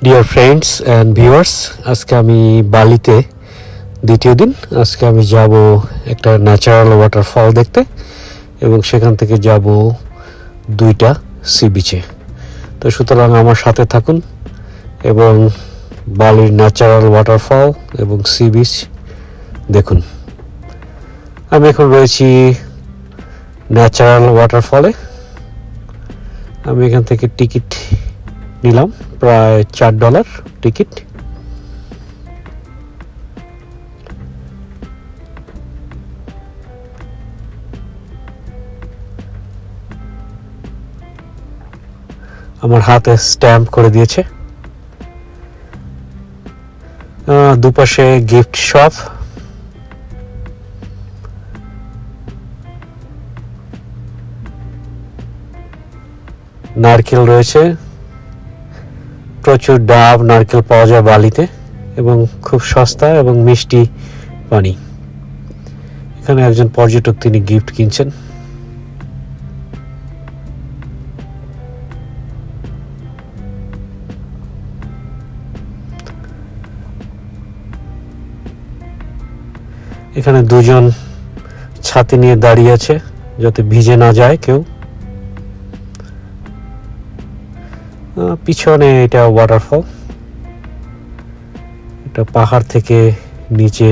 Dear friends and viewers, আজকে আমি বালিতে দ্বিতীয় দিন। আজকে আমি যাব একটা ন্যাচারাল ওয়াটারফল দেখতে এবং সেখান থেকে যাব দুইটা সি বিচে। তো সুতরাং আমার সাথে থাকুন এবং বালির ন্যাচারাল ওয়াটারফল এবং সি বিচ দেখুন। আমি এখন রয়েছি ন্যাচারাল ওয়াটারফলে। আমি এখান থেকে টিকিট নিলাম, প্রায় $4 টিকিট। আমার হাতে স্ট্যাম্প করে দিয়েছে। দুপাশে গিফট শপ, নারকেল রয়েছে, প্রচুর ডাব নারকেল পাওয়া যায় বালিতে এবং খুব সস্তা এবং মিষ্টি পানি। এখানে একজন পর্যটক, তিনি গিফট কিনছেন। এখানে দুজন ছাতি নিয়ে দাঁড়িয়ে আছে যাতে ভিজে না যায় কেউ। পিছনে এটা ওয়াটারফল, এটা পাহাড় থেকে নিচে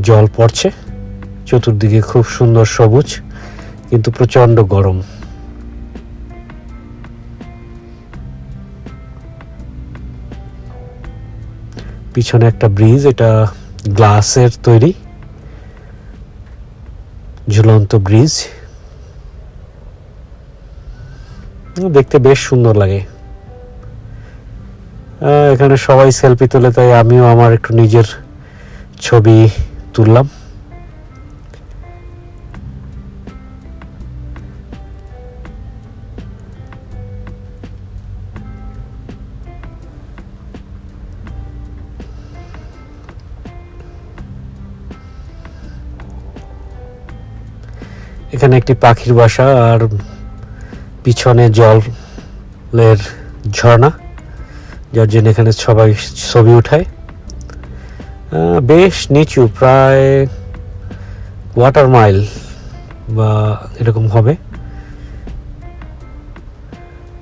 জল পড়ছে। চতুর্দিকে খুব সুন্দর সবুজ, কিন্তু প্রচন্ড গরম। পিছনে একটা ব্রিজ, এটা গ্লাসের তৈরি ঝুলন্ত ব্রিজ। দেখতে বেশ সুন্দর লাগে। এখানে সবাই সেলফি তোলে, তাই আমিও আমার একটু নিজের ছবি তুললাম। এখানে একটি পাখির বাসা আর পিছনে জলের ঝর্ণা, যার জন্য এখানে সবাই ছবি উঠায়। বেশ নিচু, প্রায় ওয়াটার মাইল বা এরকম হবে।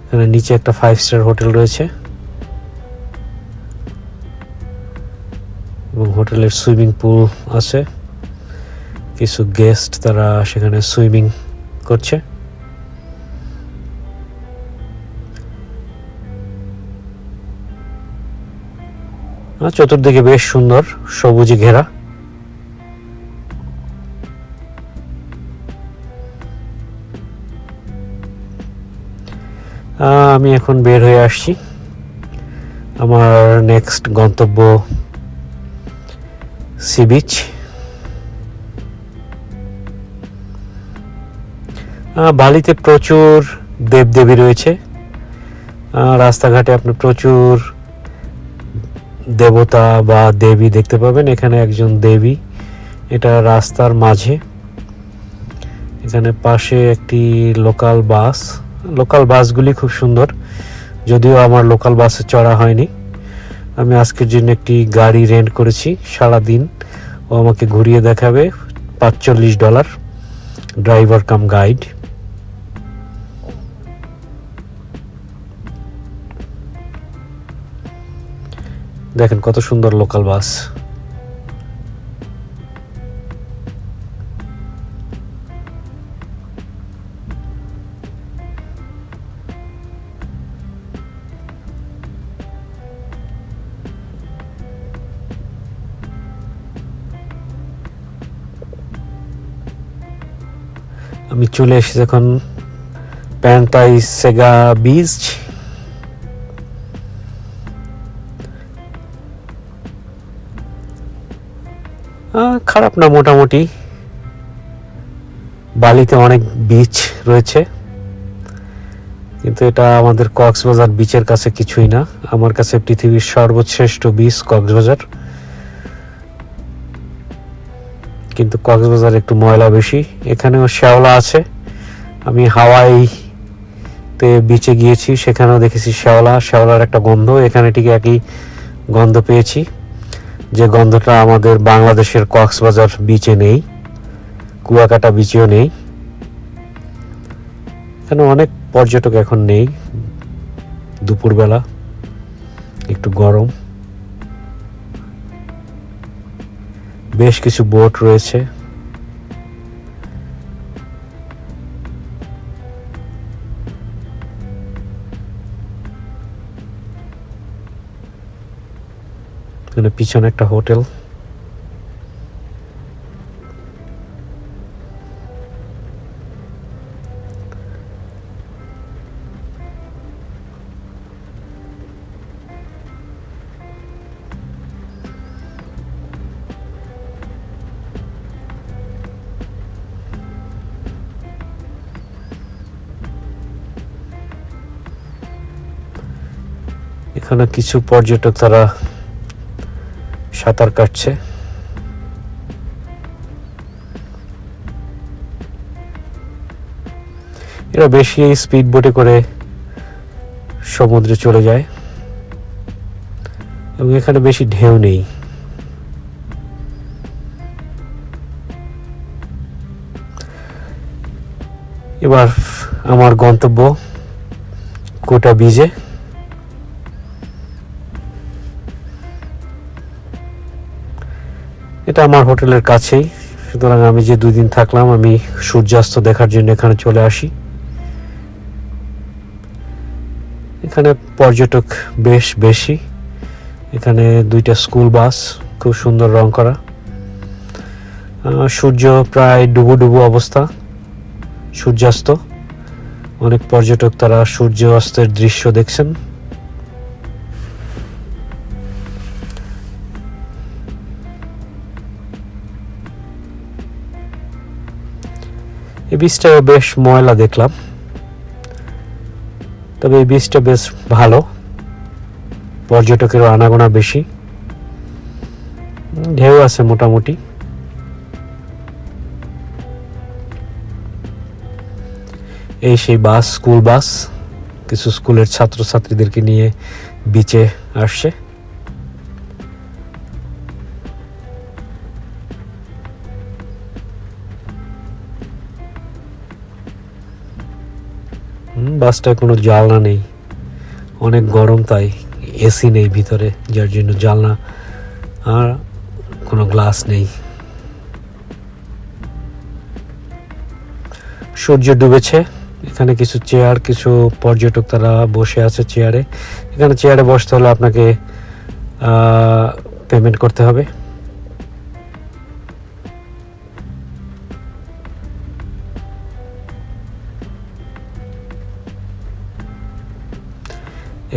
এখানে নিচে একটা 5 স্টার হোটেল রয়েছে এবং হোটেলের সুইমিং পুল আছে। কিছু গেস্ট তারা সেখানে সুইমিং করছে। চতুর্দিকে বেশ সুন্দর সবুজে ঘেরা। আমি এখন বের হয়ে আসছি। আমার নেক্সট গন্তব্য সি বিচ। বালিতে প্রচুর দেবদেবী রয়েছে। রাস্তাঘাটে আপনি প্রচুর দেবতা বা দেবী দেখতে পাবেন। এখানে একজন দেবী, এটা রাস্তার মাঝে। এখানে পাশে একটি লোকাল বাসগুলি খুব সুন্দর, যদিও আমার লোকাল বাসে চড়া হয়নি। আমি আজকের জন্য একটি গাড়ি রেন্ট করেছি, সারাদিন ও আমাকে ঘুরিয়ে দেখাবে। $45 ড্রাইভার কাম গাইড। দেখেন কত সুন্দর লোকাল বাস। আমি চলে এসেছি এখন প্যান্টাইসেগা বিচ। খারাপ না, মোটামুটি। বালিতে অনেক বিচ রয়েছে, কিন্তু এটা আমাদের কক্সবাজার বিচের কাছে কিছুই না। আমার কাছে পৃথিবীর সর্বশ্রেষ্ঠ বিচ কক্সবাজার, কিন্তু কক্সবাজার একটু ময়লা বেশি। এখানেও শ্যাওলা আছে। আমি হাওয়াই রাতে বিচে গিয়েছি, সেখানেও দেখেছি শ্যাওলার একটা গন্ধ, এখানে ঠিক একই গন্ধ পেয়েছি, যে গন্ধটা আমাদের বাংলাদেশের কক্সবাজার বিচে নেই, কুয়াকাটা বিচেও নেই। এখানে অনেক পর্যটক এখন নেই, দুপুরবেলা একটু গরম। বেশ কিছু বোট রয়েছে। এখানে পিছনে একটা হোটেল। এখানে কিছু পর্যটক তারা সাঁতার কাটছে। এরা বেশি স্পিড বোটে করে সমুদ্রে চলে যায় এবং এখানে বেশি ঢেউ নেই। এবার আমার গন্তব্য কোটা বিচে। এটা আমার হোটেলের কাছেই, সুতরাং আমি যে 2 দিন থাকলাম, আমি সূর্যাস্ত দেখার জন্য এখানে চলে আসি। এখানে পর্যটক বেশ বেশি। এখানে 2টা স্কুল বাস, খুব সুন্দর রং করা। সূর্য প্রায় ডুবো অবস্থা, সূর্যাস্ত। অনেক পর্যটক তারা সূর্য অস্তের দৃশ্য দেখছেন। এই বীজটা বেশ ময়লা দেখলাম, তবে এই বীজটা বেশ ভালো, পর্যটকেরও আনাগোনা বেশি, ঢেউ আছে মোটামুটি। এই সেই বাস, স্কুল বাস, কিছু স্কুলের ছাত্রছাত্রীদেরকে নিয়ে বিচে আসছে। বাসটায় কোনো জানলা নেই, অনেক গরম, তাই এসি নেই ভিতরে, যার জন্য জানলা আর কোনো গ্লাস নেই। সূর্য ডুবেছে। এখানে কিছু চেয়ার, কিছু পর্যটক তারা বসে আছে চেয়ারে। এখানে চেয়ারে বসতে হলে আপনাকে পেমেন্ট করতে হবে।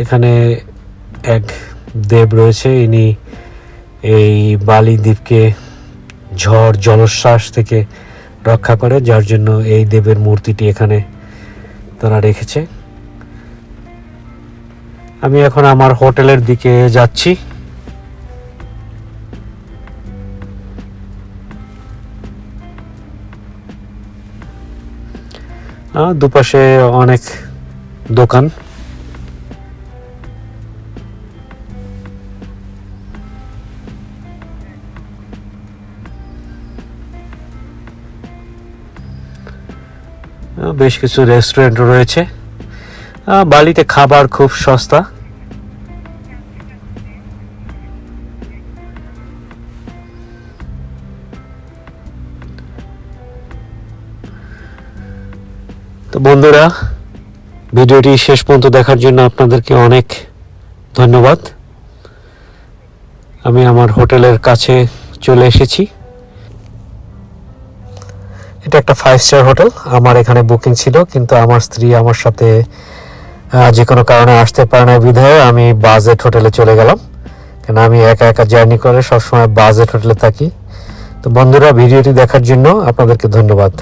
এখানে এক দেব রয়েছে, ইনি এই বালি দ্বীপকে ঝড় জলোচ্ছ্বাস থেকে রক্ষা করে, যার জন্য এই দেবের মূর্তিটি এখানে তারা রেখেছে। আমি এখন আমার হোটেলের দিকে যাচ্ছি। দুপাশে অনেক দোকান। বেশ কিছু রেস্টুরেন্ট রয়েছে। বালিতে খাবার খুব সস্তা। তো বন্ধুরা, ভিডিওটি শেষ পর্যন্ত দেখার জন্য আপনাদেরকে অনেক ধন্যবাদ। আমি আমার হোটেলের কাছে চলে এসেছি। এটা একটা 5 স্টার হোটেল। আমার এখানে বুকিং ছিল, কিন্তু আমার স্ত্রী আমার সাথে যে কোনো কারণে আসতে পারে না বিধায় আমি বাজেট হোটেলে চলে গেলাম, কেন আমি একা জার্নি করে সবসময় বাজেট হোটেলে থাকি। তো বন্ধুরা, ভিডিওটি দেখার জন্য আপনাদেরকে ধন্যবাদ।